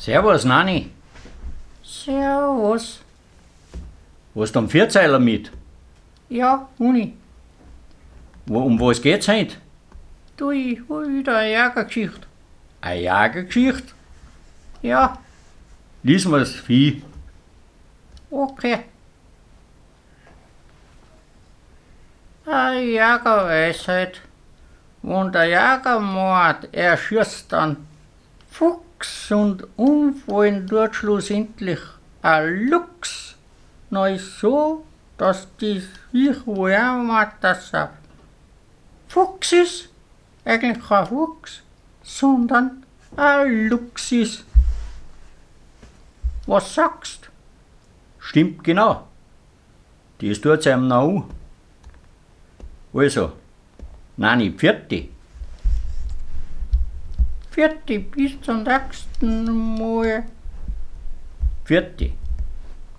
Servus, Nani. Servus. Hast du einen Vierzeiler mit? Ja, Uni. Um was geht's heute? Du, ich hol wieder eine Jägergeschichte. Eine Jagergeschichte? Ja, Lies mal's Vieh. okay. Eine Jägerweisheit. Wenn der Jäger mord, er schießt dann Fuchs und umfallen dort schlussendlich ein Luchs. Na ist so, dass die sich wohl auch meint, dass er Fuchs ist. Eigentlich kein Fuchs, sondern ein Luchs ist. Was sagst? Stimmt genau. Das tut's einem noch an. Also, Nani, Pfiati. Vierte bis zum nächsten Mal. Pfiati.